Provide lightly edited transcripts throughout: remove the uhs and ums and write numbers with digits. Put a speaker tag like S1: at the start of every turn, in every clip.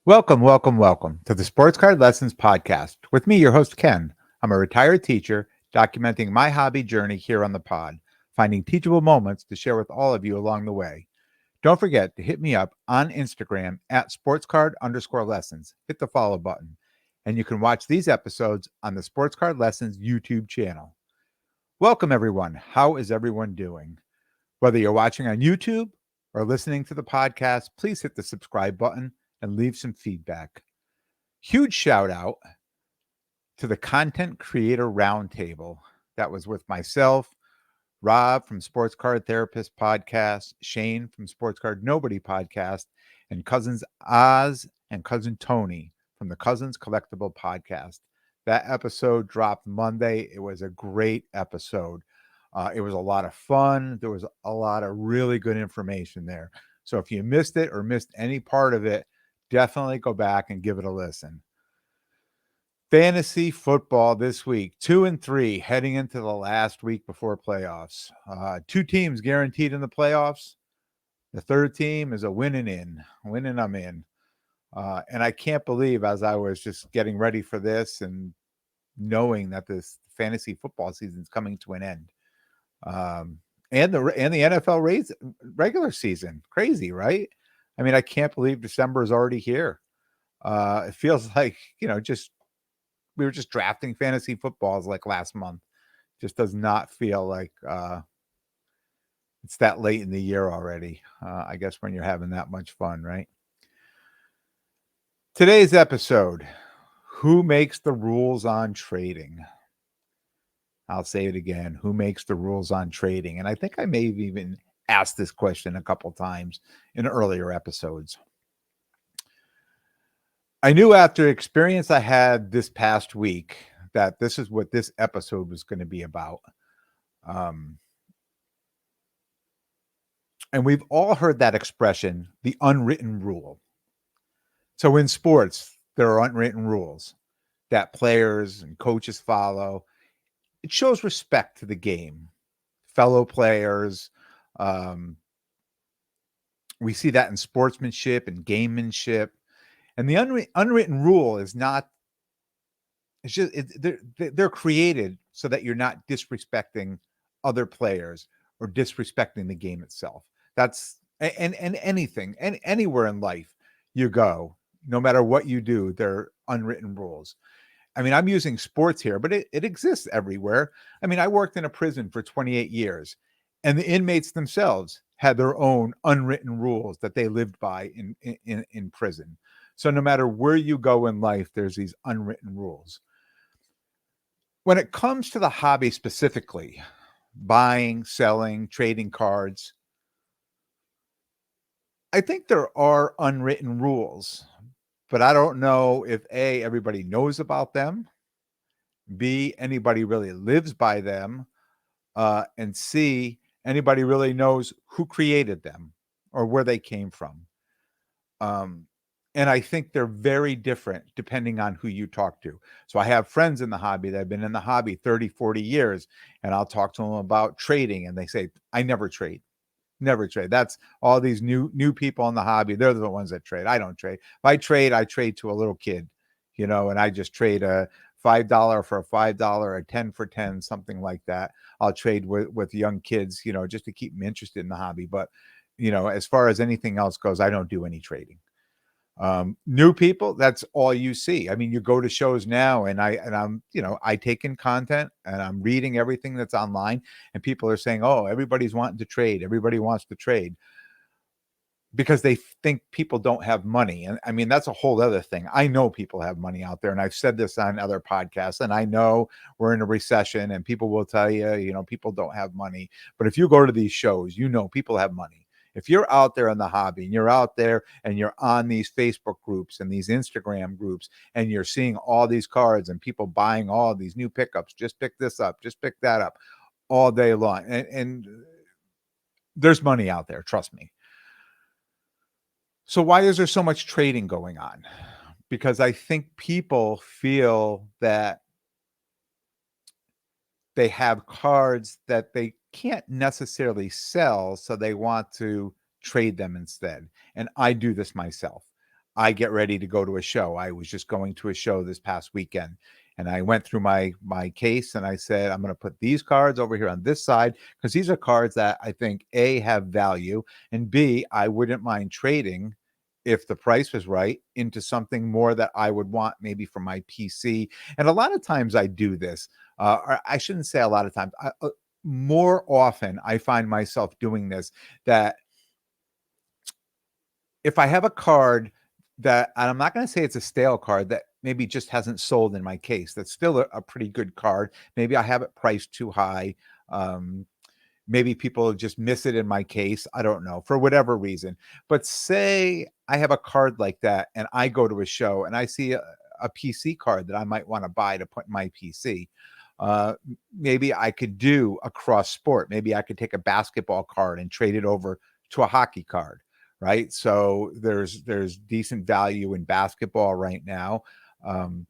S1: Welcome to the Sports Card Lessons Podcast with me, your host, Ken. I'm a retired teacher documenting my hobby journey here on the pod, finding teachable moments to share with all of you along the way. Don't forget to hit me up on Instagram at sportscard_lessons. Hit the follow button. And you can watch these episodes on the Sports Card Lessons YouTube channel. Welcome, everyone. How is everyone doing? Whether you're watching on YouTube or listening to the podcast, please hit the subscribe button and leave some feedback. Huge shout out to the Content Creator Roundtable. That was with myself, Rob from Sports Card Therapist Podcast, Shane from Sports Card Nobody Podcast, and cousins Oz and cousin Tony from the Cousins Collectible Podcast. That episode dropped Monday. It was a great episode. It was a lot of fun. There was a lot of really good information there. So if you missed it or missed any part of it, definitely go back and give it a listen. Fantasy football this week, 2-3, heading into the last week before playoffs. Two teams guaranteed in the playoffs. The third team is a winning I'm in. And I can't believe, as I was just getting ready for this and knowing that this fantasy football season is coming to an end, and the NFL regular season, crazy, right? I mean, I can't believe December is already here. It feels like just we were just drafting fantasy footballs like last month. Just does not feel like it's that late in the year already. I guess when you're having that much fun, right? Today's episode, who makes the rules on trading? I'll say it again. Who makes the rules on trading? And I think I may have even asked this question a couple times in earlier episodes. I knew after experience I had this past week that this is what this episode was going to be about. And we've all heard that expression, the unwritten rule. So in sports, there are unwritten rules that players and coaches follow. It shows respect to the game, fellow players. We see that in sportsmanship and gamemanship. And the unwritten rule is not, it's just, they're created so that you're not disrespecting other players or disrespecting the game itself. That's, and anything, and anywhere in life you go, no matter what you do, there are unwritten rules. I mean, I'm using sports here, but it exists everywhere. I mean, I worked in a prison for 28 years, and the inmates themselves had their own unwritten rules that they lived by in prison. So no matter where you go in life, there's these unwritten rules. When it comes to the hobby specifically, buying, selling, trading cards, I think there are unwritten rules, but I don't know if A, everybody knows about them, B, anybody really lives by them, and C, anybody really knows who created them or where they came from. And I think they're very different depending on who you talk to. So I have friends in the hobby that have been in the hobby 30, 40 years, and I'll talk to them about trading, and they say, I never trade. Never trade. That's all these new people in the hobby. They're the ones that trade. I don't trade. If I trade to a little kid, and I just trade a $5 for a $5, a 10 for 10, something like that. I'll trade with young kids, just to keep them interested in the hobby. But, as far as anything else goes, I don't do any trading. New people, that's all you see. I mean, you go to shows now, and I'm I take in content, and I'm reading everything that's online, and people are saying, oh, everybody wants to trade because they think people don't have money. And I mean, that's a whole other thing. I know people have money out there, and I've said this on other podcasts, and I know we're in a recession, and people will tell you, people don't have money. But if you go to these shows, people have money. If you're out there in the hobby, and you're out there and you're on these Facebook groups and these Instagram groups, and you're seeing all these cards and people buying all these new pickups, just pick this up, just pick that up all day long. And there's money out there, trust me. So why is there so much trading going on? Because I think people feel that they have cards that they can't necessarily sell, so they want to trade them instead. And I do this myself. I get ready to go to a show. I was just going to a show this past weekend, and I went through my case and I said, I'm going to put these cards over here on this side because these are cards that I think A, have value, and B, I wouldn't mind trading if the price was right into something more that I would want maybe for my PC. And a lot of times I do this, or I shouldn't say a lot of times. More often I find myself doing this, that if I have a card that, and I'm not going to say it's a stale card that maybe just hasn't sold in my case, that's still a pretty good card. Maybe I have it priced too high. Um, Maybe people just miss it in my case. I don't know, for whatever reason. But say I have a card like that and I go to a show and I see a PC card that I might want to buy to put in my PC. Uh, Maybe I could do a cross sport. Maybe I could take a basketball card and trade it over to a hockey card, right? So there's decent value in basketball right now. Um,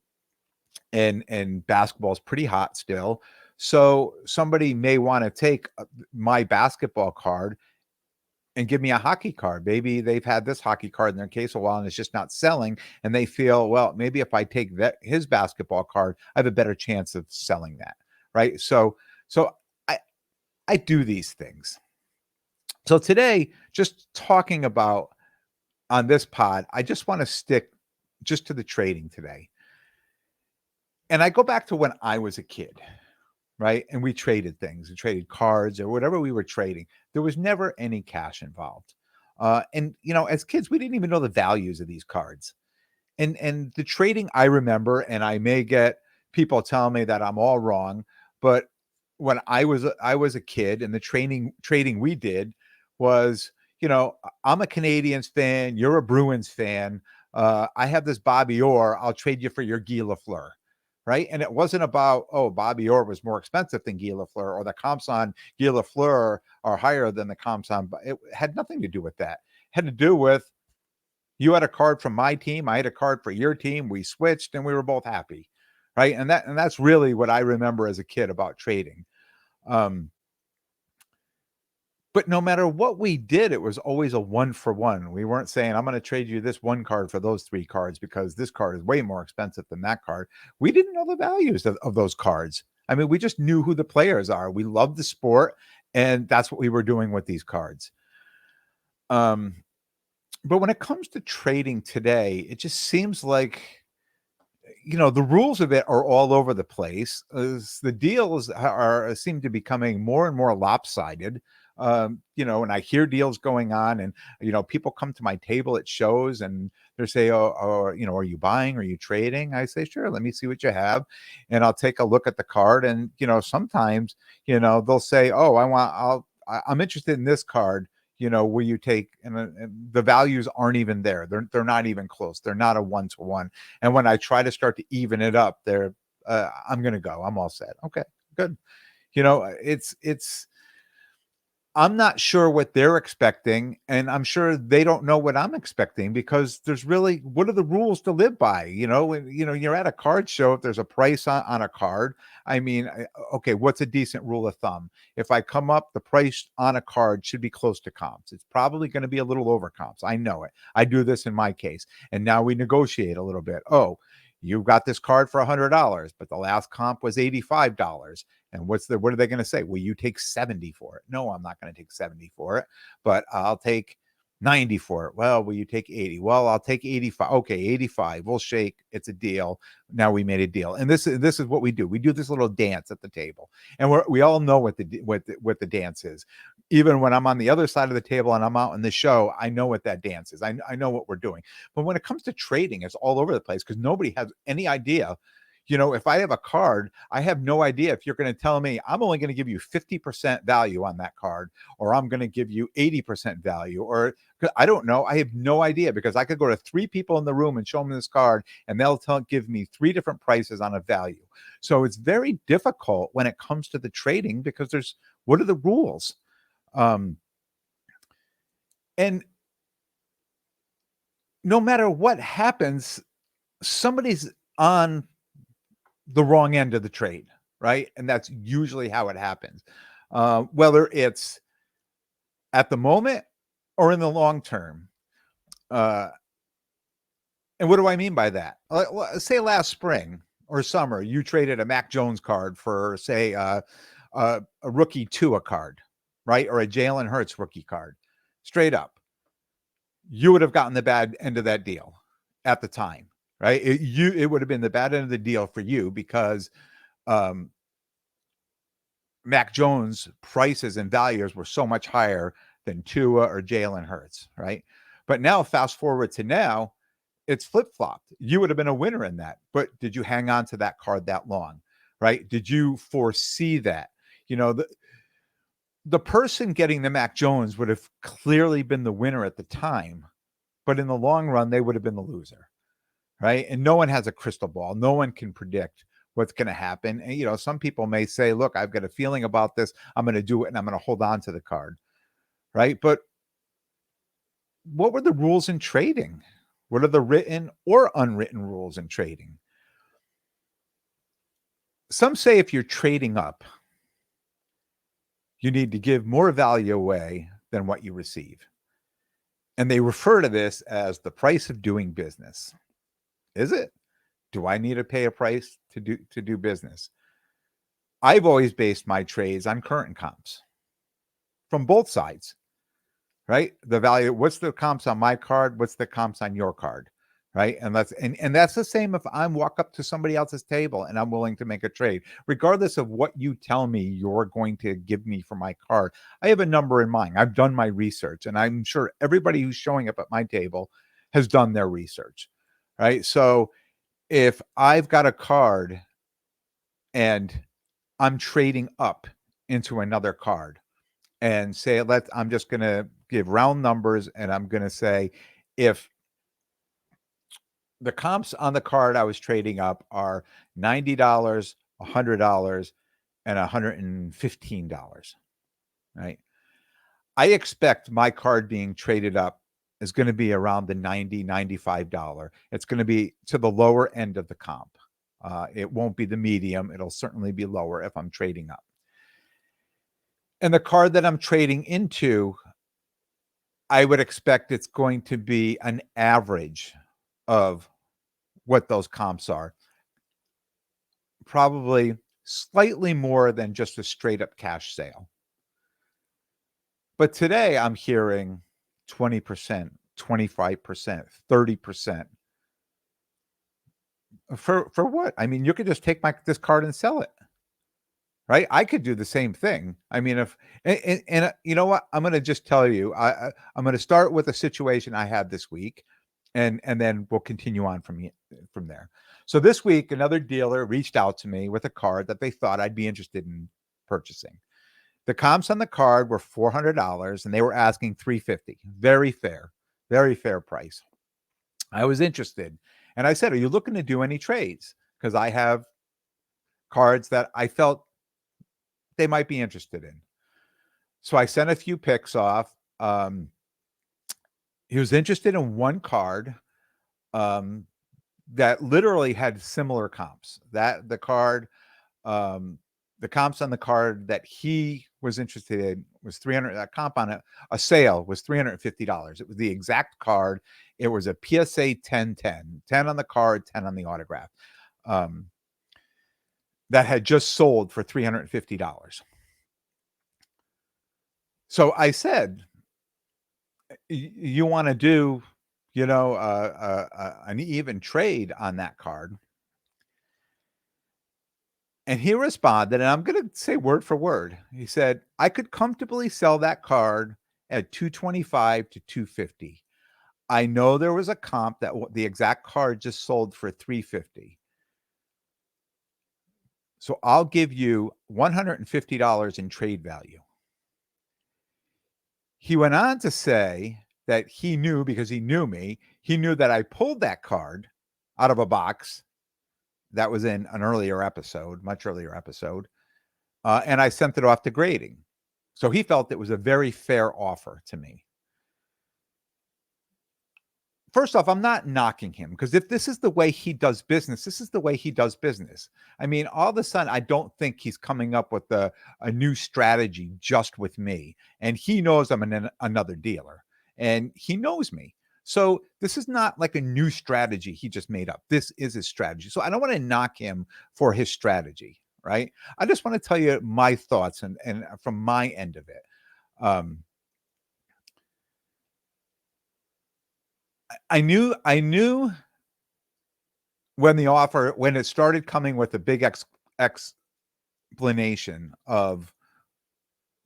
S1: and basketball is pretty hot still. So somebody may want to take my basketball card and give me a hockey card. Maybe they've had this hockey card in their case a while and it's just not selling, and they feel, well, maybe if I take that his basketball card, I have a better chance of selling that, right? So I I do these things. So today, just talking about on this pod, I just want to stick just to the trading today. And I go back to when I was a kid, right? And we traded things, we traded cards or whatever we were trading. There was never any cash involved. And as kids, we didn't even know the values of these cards. And the trading I remember, and I may get people telling me that I'm all wrong, but when I was a kid, and the trading we did was, I'm a Canadians fan, you're a Bruins fan. I have this Bobby Orr, I'll trade you for your Guy Lafleur. Right. And it wasn't about, oh, Bobby Orr was more expensive than Guy Lafleur, or the comps on Guy Lafleur are higher than the comps on. It had nothing to do with that. It had to do with, you had a card from my team, I had a card for your team, we switched and we were both happy. Right. And that's really what I remember as a kid about trading. Um, but no matter what we did, it was always a one for one. We weren't saying, I'm going to trade you this one card for those three cards because this card is way more expensive than that card. We didn't know the values of those cards. I mean, we just knew who the players are. We loved the sport, and that's what we were doing with these cards. Um, but when it comes to trading today, it just seems like, the rules of it are all over the place. The deals are seem to be becoming more and more lopsided. And I hear deals going on, and people come to my table at shows and they say, "Oh, are you buying? Are you trading?" I say, "Sure, let me see what you have," and I'll take a look at the card. And sometimes, they'll say, "Oh, I'm interested in this card. Will you take?" And the values aren't even there. They're not even close. They're not a one to one. And when I try to start to even it up, I'm gonna go. I'm all set. Okay, good. It's I'm not sure what they're expecting, and I'm sure they don't know what I'm expecting, because there's really, what are the rules to live by? When you're at a card show, if there's a price on a card, I mean, okay, what's a decent rule of thumb? If I come up, the price on a card should be close to comps. It's probably going to be a little over comps. I know it. I do this in my case, and now we negotiate a little bit. Oh, you got this card for $100, but the last comp was $85. And what are they going to say? Will you take 70 for it? No, I'm not going to take 70 for it, but I'll take 90 for it. Well, will you take 80? Well, I'll take 85. Okay, 85. We'll shake. It's a deal. Now we made a deal. And this is what we do. We do this little dance at the table. And we all know what the dance is. Even when I'm on the other side of the table and I'm out in the show, I know what that dance is. I know what we're doing. But when it comes to trading, it's all over the place because nobody has any idea. If I have a card, I have no idea if you're going to tell me I'm only going to give you 50% value on that card, or I'm going to give you 80% value, or I don't know. I have no idea, because I could go to three people in the room and show them this card and they'll give me three different prices on a value. So it's very difficult when it comes to the trading, because what are the rules? And no matter what happens, somebody's on the wrong end of the trade, right? And that's usually how it happens. Whether it's at the moment or in the long term. Uh, And what do I mean by that? Say last spring or summer, you traded a Mac Jones card for, say, a rookie Tua card, right? Or a Jalen Hurts rookie card. Straight up, you would have gotten the bad end of that deal at the time, right? It would have been the bad end of the deal for you because um, Mac Jones prices and values were so much higher than Tua or Jalen Hurts, right? But now, fast forward to now, it's flip flopped. You would have been a winner in that, but did you hang on to that card that long, right? Did you foresee that? You know, the person getting the Mac Jones would have clearly been the winner at the time, but in the long run, they would have been the loser, right? And no one has a crystal ball. No one can predict what's going to happen. And, you know, some people may say, look, I've got a feeling about this. I'm going to do it and I'm going to hold on to the card, right? But what were the rules in trading? What are the written or unwritten rules in trading? Some say if you're trading up, you need to give more value away than what you receive. And they refer to this as the price of doing business. Is it? Do I need to pay a price to do business? I've always based my trades on current comps from both sides, right? The value, what's the comps on my card? What's the comps on your card? Right. And that's the same if I walk up to somebody else's table and I'm willing to make a trade, regardless of what you tell me you're going to give me for my card. I have a number in mind. I've done my research, and I'm sure everybody who's showing up at my table has done their research. Right. So if I've got a card and I'm trading up into another card, and say, I'm just going to give round numbers, and I'm going to say, if the comps on the card I was trading up are $90, $100, and $115, right? I expect my card being traded up is going to be around the $90, $95. It's going to be to the lower end of the comp. It won't be the medium. It'll certainly be lower if I'm trading up. And the card that I'm trading into, I would expect it's going to be an average of what those comps are. Probably slightly more than just a straight up cash sale. But today I'm hearing 20%, 25%, 30%. For what? I mean, you could just take this card and sell it. Right? I could do the same thing. I mean, if you know what? I'm going to just tell you. I'm going to start with a situation I had this week, and then we'll continue on from there. So this week, another dealer reached out to me with a card that they thought I'd be interested in purchasing. The comps on the card were $400, and they were asking $350. Very fair price. I was interested, and I said, "Are you looking to do any trades?" Because I have cards that I felt they might be interested in. So I sent a few pics off. He was interested in one card that literally had similar comps. That the comps on the card that he was interested in was 300. That comp on a sale was $350. It was the exact card. It was a PSA 10-10, 10 on the card, 10 on the autograph. That had just sold for $350. So I said, you want to do, an even trade on that card? And he responded, and I'm going to say word for word. He said, I could comfortably sell that card at 225 to 250. I know there was a comp that the exact card just sold for 350. So I'll give you $150 in trade value. He went on to say that he knew, because he knew me, he knew that I pulled that card out of a box that was in an earlier episode, much earlier episode, and I sent it off to grading. So he felt it was a very fair offer to me. First off, I'm not knocking him, because if this is the way he does business, this is the way he does business. I mean, all of a sudden, I don't think he's coming up with a new strategy just with me. And he knows I'm another dealer, and he knows me. So this is not like a new strategy he just made up. This is his strategy. So I don't want to knock him for his strategy, right? I just want to tell you my thoughts and from my end of it. Um, I knew when it started coming with a big explanation of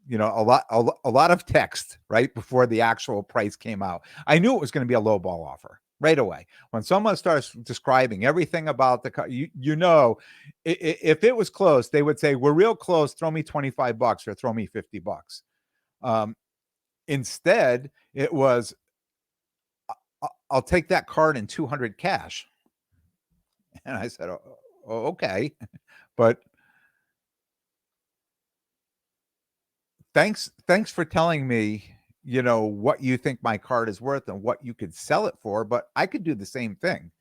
S1: a lot of text right before the actual price came out. I knew it was going to be a low ball offer right away. When someone starts describing everything about the car, if it was close, they would say, "We're real close, throw me 25 bucks or throw me 50 bucks." Um, Instead, it was, "I'll take that card in 200 cash." And I said, Okay, but thanks for telling me, what you think my card is worth and what you could sell it for, but I could do the same thing.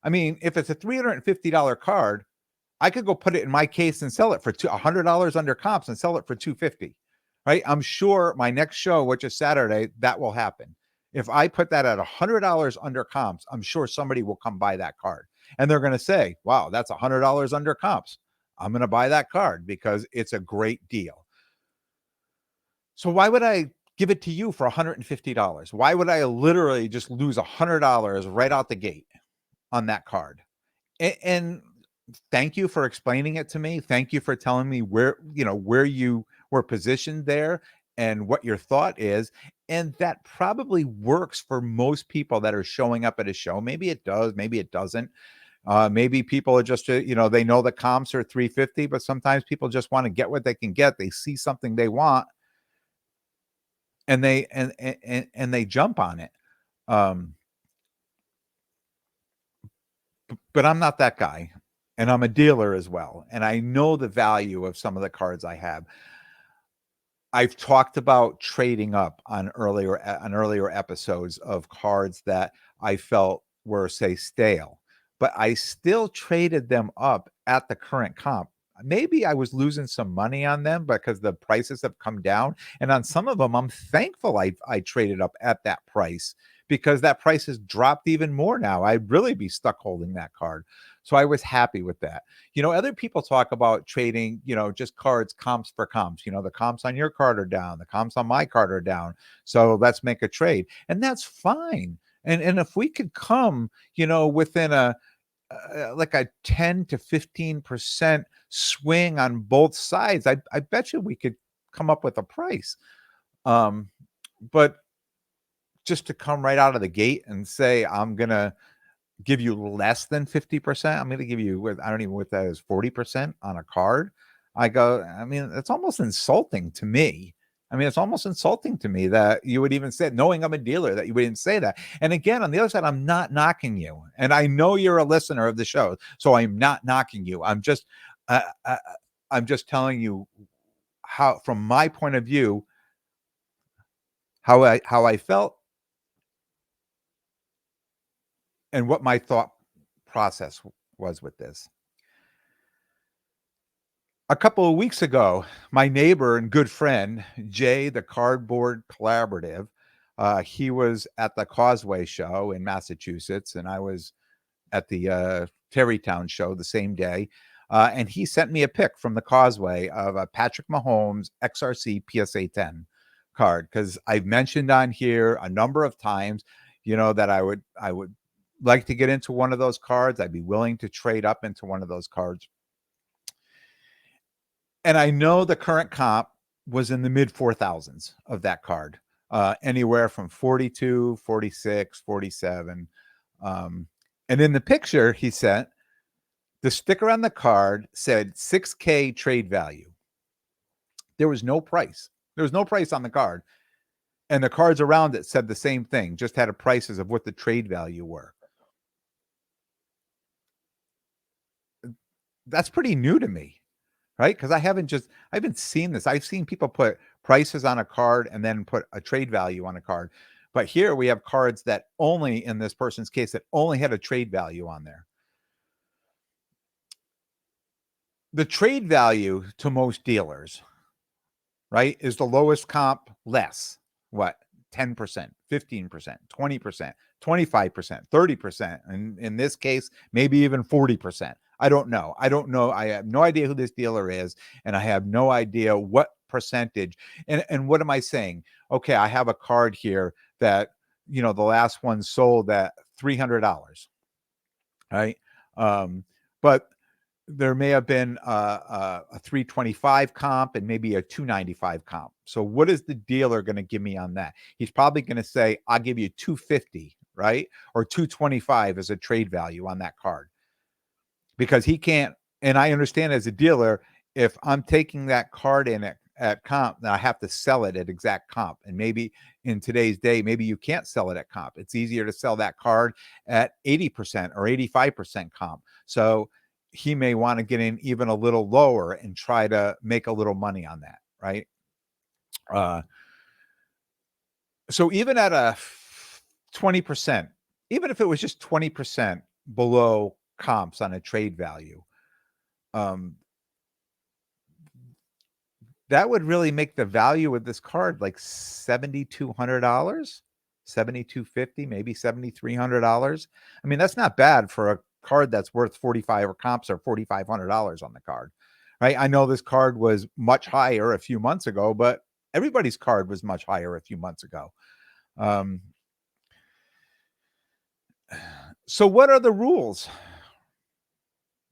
S1: I mean, if it's a $350 card, I could go put it in my case and sell it for $100 under comps and sell it for 250. Right? I'm sure my next show, which is Saturday, that will happen. If I put that at $100 under comps, I'm sure somebody will come buy that card. And they're going to say, "Wow, that's $100 under comps. I'm going to buy that card because it's a great deal." So why would I give it to you for $150? Why would I literally just lose $100 right out the gate on that card? And thank you for explaining it to me. Thank you for telling me where you were positioned there and what your thought is. And that probably works for most people that are showing up at a show. Maybe it does, maybe it doesn't. Maybe people are just, they know the comps are 350, but sometimes people just want to get what they can get. They see something they want and they jump on it. Um, but I'm not that guy, and I'm a dealer as well, and I know the value of some of the cards I have. I've talked about trading up on earlier episodes of cards that I felt were, say, stale, but I still traded them up at the current comp. Maybe I was losing some money on them because the prices have come down, and on some of them, I'm thankful I traded up at that price because that price has dropped even more now. I'd really be stuck holding that card. So I was happy with that. Other people talk about trading, just cards comps for comps. The comps on your card are down, the comps on my card are down. So let's make a trade. And that's fine. And if we could come, within like a 10 to 15% swing on both sides, I bet you we could come up with a price. But just to come right out of the gate and say, I'm going to give you less than 50%. I'm going to give you, I don't even know what that is, 40% on a card. I mean, it's almost insulting to me. I mean, it's almost insulting to me that you would even say, knowing I'm a dealer, that you would even say that. And again, on the other side, I'm not knocking you. And I know you're a listener of the show, so I'm not knocking you. Uh, uh, I'm just telling you how, from my point of view, how I felt and what my thought process was with this. A couple of weeks ago, my neighbor and good friend, Jay, the Cardboard Collaborative, he was at the Causeway show in Massachusetts, and I was at the Terrytown show the same day. And he sent me a pic from the Causeway of a Patrick Mahomes XRC PSA 10 card because I've mentioned on here a number of times, that I would like to get into one of those cards. I'd be willing to trade up into one of those cards. And I know the current comp was in the mid 4,000s of that card, anywhere from 42, 46, 47. And in the picture he sent, the sticker on the card said 6K trade value. There was no price. There was no price on the card. And the cards around it said the same thing, just had a prices of what the trade value were. That's pretty new to me. Right? Because I haven't seen this. I've seen people put prices on a card and then put a trade value on a card. But here we have cards that only, in this person's case, that only had a trade value on there. The trade value to most dealers, right, is the lowest comp less, what, 10%, 15%, 20%, 25%, 30%, and in this case, maybe even 40%. I don't know. I have no idea who this dealer is, and I have no idea what percentage. And what am I saying? Okay, I have a card here that, the last one sold at $300, right? But there may have been a 325 comp and maybe a 295 comp. So what is the dealer going to give me on that? He's probably going to say, I'll give you 250, right? Or 225 as a trade value on that card, because he can't. And I understand as a dealer, if I'm taking that card in at comp, then I have to sell it at exact comp. And maybe in today's day, maybe you can't sell it at comp. It's easier to sell that card at 80% or 85% comp. So he may want to get in even a little lower and try to make a little money on that, right? So even at a 20%, even if it was just 20% below comps on a trade value, that would really make the value of this card like $7,200, $7,250, maybe $7,300. I mean, that's not bad for a card that's worth 45, or comps are $4,500 on the card, right? I know this card was much higher a few months ago, but everybody's card was much higher a few months ago. So what are the rules?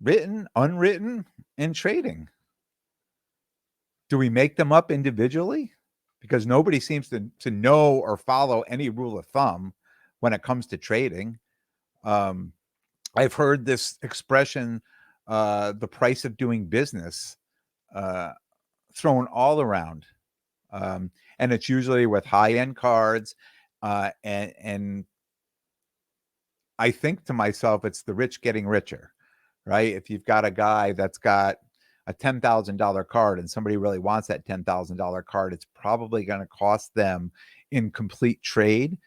S1: Written, unwritten, in trading? Do we make them up individually? Because nobody seems to know or follow any rule of thumb when it comes to trading. I've heard this expression, the price of doing business, thrown all around. And it's usually with high-end cards. And I think to myself, it's the rich getting richer, right? If you've got a guy that's got a $10,000 card and somebody really wants that $10,000 card, it's probably going to cost them in complete trade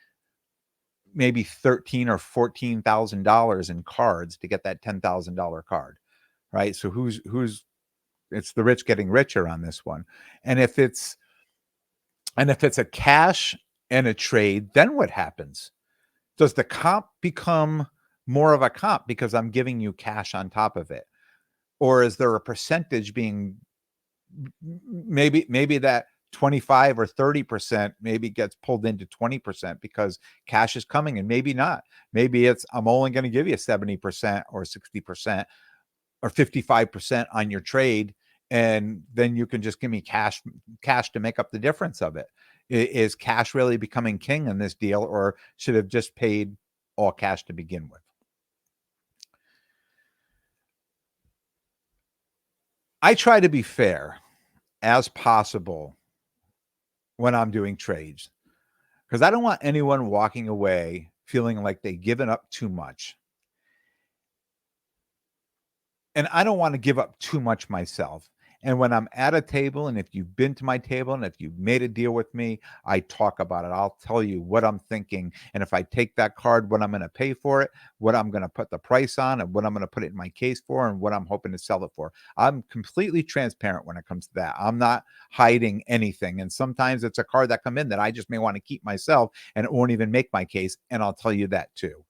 S1: maybe $13,000 or $14,000 in cards to get that $10,000 card, right? So it's the rich getting richer on this one. And if it's a cash and a trade, then what happens? Does the comp become more of a comp because I'm giving you cash on top of it? Or is there a percentage being, maybe that 25 or 30% maybe gets pulled into 20% because cash is coming, and maybe not. Maybe it's, I'm only going to give you 70% or 60% or 55% on your trade, and then you can just give me cash to make up the difference of it. Is cash really becoming king in this deal, or should have just paid all cash to begin with? I try to be fair as possible when I'm doing trades, because I don't want anyone walking away feeling like they've given up too much. And I don't want to give up too much myself. And when I'm at a table, and if you've been to my table and if you've made a deal with me, I talk about it. I'll tell you what I'm thinking. And if I take that card, what I'm going to pay for it, what I'm going to put the price on, and what I'm going to put it in my case for, and what I'm hoping to sell it for. I'm completely transparent when it comes to that. I'm not hiding anything. And sometimes it's a card that come in that I just may want to keep myself, and it won't even make my case. And I'll tell you that too.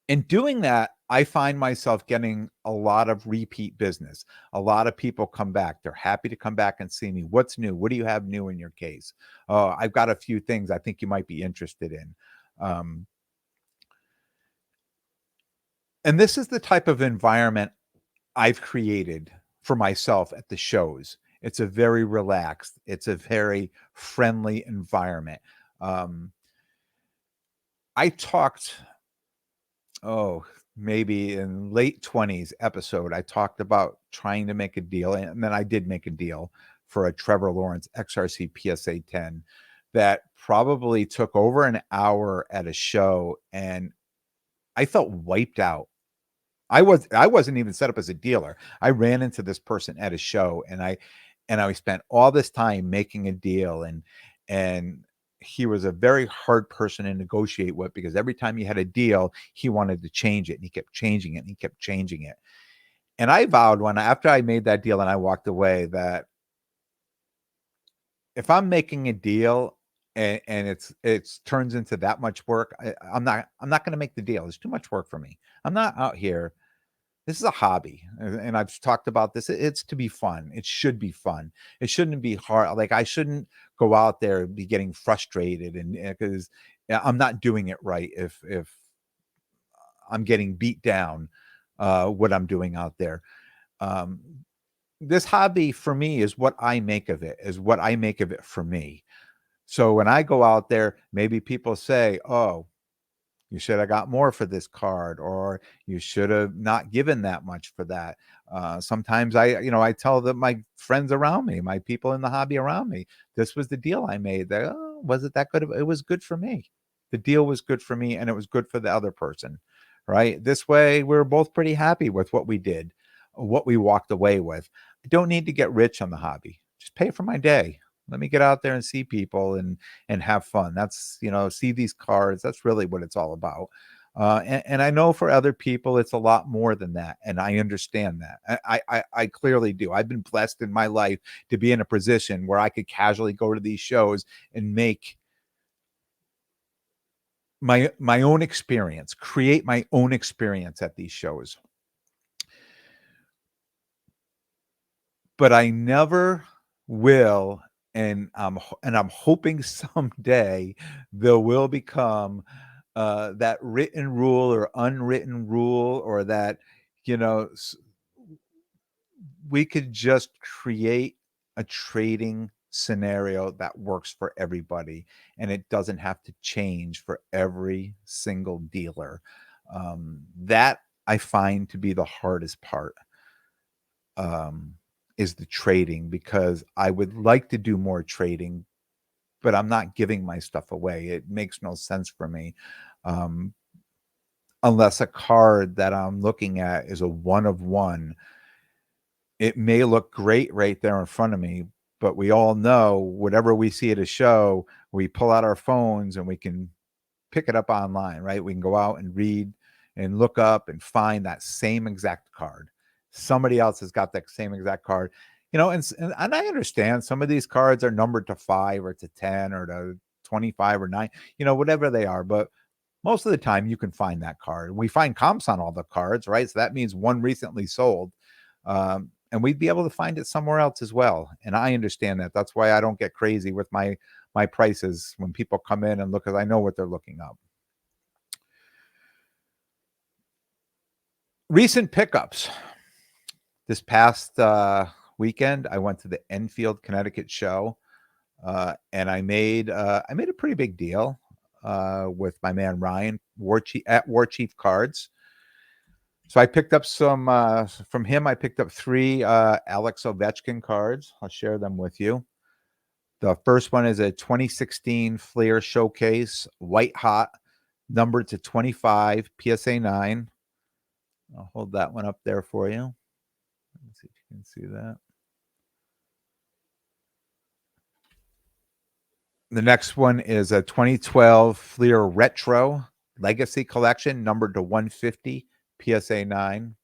S1: In doing that, I find myself getting a lot of repeat business. A lot of people come back. They're happy to come back and see me. What's new? What do you have new in your case? Oh, I've got a few things I think you might be interested in. And this is the type of environment I've created for myself at the shows. It's a very relaxed, it's a very friendly environment. I talked, maybe in late 20s episode, I talked about trying to make a deal. And then I did make a deal for a Trevor Lawrence XRC PSA 10 that probably took over an hour at a show. And I felt wiped out. I wasn't even set up as a dealer. I ran into this person at a show, and I spent all this time making a deal, and he was a very hard person to negotiate with, because every time he had a deal, he wanted to change it, and he kept changing it, and he kept changing it. And I vowed, after I made that deal and I walked away, that if I'm making a deal, and it's turns into that much work. I'm not gonna make the deal. It's too much work for me. I'm not out here. This is a hobby, and I've talked about this. It's to be fun. It should be fun. It shouldn't be hard. Like, I shouldn't go out there and be getting frustrated, and because I'm not doing it right if I'm getting beat down, what I'm doing out there. Um, this hobby for me is what I make of it. Is what I make of it for me. So when I go out there, maybe people say, "Oh, you should have got more for this card," or "You should have not given that much for that." Sometimes I tell my friends around me, my people in the hobby around me, this was the deal I made. Oh, was it that good? It was good for me. The deal was good for me, and it was good for the other person, right? This way, we're both pretty happy with what we did, what we walked away with. I don't need to get rich on the hobby. Just pay for my day. Let me get out there and see people and have fun. That's, see these cards. That's really what it's all about. And I know for other people, it's a lot more than that. And I understand that. I clearly do. I've been blessed in my life to be in a position where I could casually go to these shows and make my own experience, create my own experience at these shows. But I never will, and I'm hoping someday there will become, that written rule or unwritten rule, or that, you know, s we could just create a trading scenario that works for everybody, and it doesn't have to change for every single dealer. That I find to be the hardest part, um, is the trading, because I would like to do more trading, but I'm not giving my stuff away. It makes no sense for me, um, unless a card that I'm looking at is a one of one. It may look great right there in front of me, but we all know whatever we see at a show, we pull out our phones and we can pick it up online, right? We can go out and read and look up and find that same exact card. Somebody else has got that same exact card, and I understand some of these cards are numbered to 5 or to 10 or to 25 or 9, whatever they are, but most of the time you can find that card. We find comps on all the cards, right? So that means one recently sold. And we'd be able to find it somewhere else as well. And I understand that. That's why I don't get crazy with my prices when people come in and look, because I know what they're looking up. Recent pickups. This past weekend, I went to the Enfield, Connecticut show, and I made a pretty big deal with my man Ryan at War Chief Cards. So I picked up some from him. I picked up 3 Alex Ovechkin cards. I'll share them with you. The first one is a 2016 Fleer Showcase, white hot, numbered to 25, PSA 9. I'll hold that one up there for you. Let's see if you can see that. The next one is a 2012 Fleer Retro Legacy Collection, numbered to 150, PSA 9.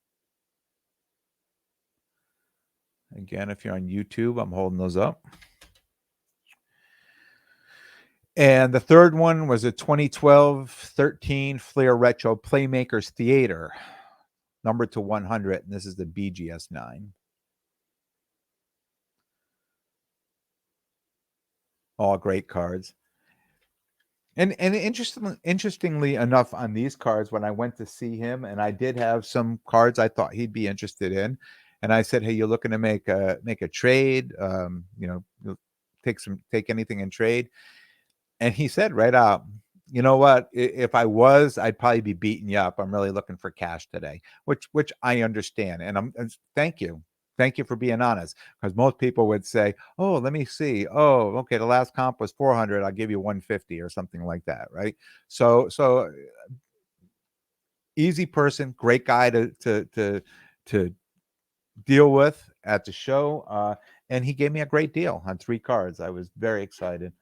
S1: Again, if you're on YouTube, I'm holding those up. And the third one was a 2012-13 Fleer Retro Playmakers Theater, numbered to 100, and this is the BGS 9. All great cards. And interestingly enough, on these cards, when I went to see him, and I did have some cards I thought he'd be interested in, and I said, "Hey, you're looking to make a trade? You'll take anything in trade?" And he said right out, "You know what? If I was, I'd probably be beating you up. I'm really looking for cash today," which I understand. Thank you. Thank you for being honest, because most people would say, "Oh, let me see. Oh, okay, the last comp was 400. I'll give you 150 or something like that," right? So easy person, great guy to deal with at the show, and he gave me a great deal on 3 cards. I was very excited.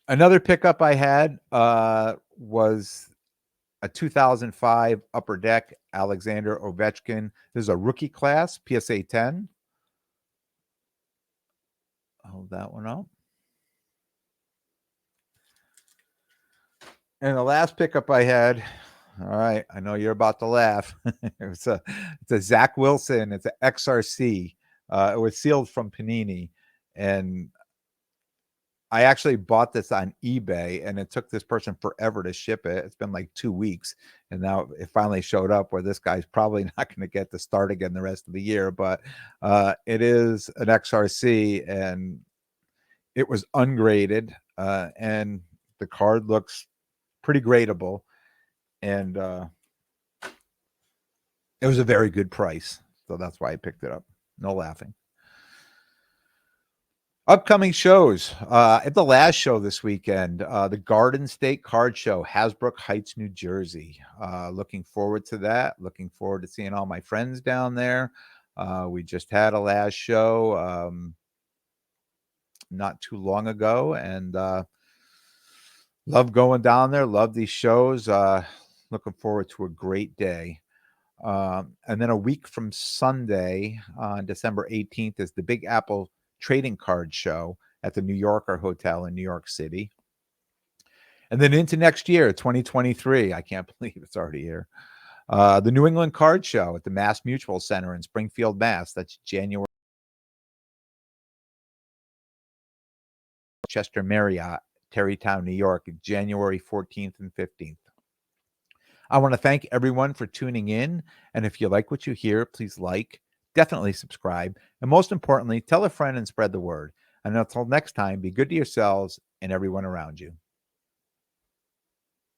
S1: Another pickup I had was a 2005 Upper Deck Alexander Ovechkin. This is a rookie class, PSA 10. hold that one up. And the last pickup I had, all right, I know you're about to laugh. It's a Zach Wilson. It's an XRC. It was sealed from Panini, and I actually bought this on eBay, and it took this person forever to ship it. It's been like 2 weeks, and now it finally showed up. Where this guy's probably not going to get to start again the rest of the year, but it is an XRC, and it was ungraded, and the card looks pretty gradable, and it was a very good price, so that's why I picked it up. No laughing. Upcoming shows. At the last show this weekend, the Garden State Card Show, Hasbrook Heights, New Jersey. Looking forward to that. Looking forward to seeing all my friends down there. We just had a last show not too long ago, and love going down there. Love these shows. Looking forward to a great day. And then a week from Sunday, on December 18th, is the Big Apple Trading Card Show at the New Yorker Hotel in New York City. And then into next year, 2023, I can't believe it's already here. The New England Card Show at the Mass Mutual Center in Springfield, Mass. That's January. Chester Marriott, Terrytown, New York, January 14th and 15th. I want to thank everyone for tuning in. And if you like what you hear, please definitely subscribe. And most importantly, tell a friend and spread the word. And until next time, be good to yourselves and everyone around you.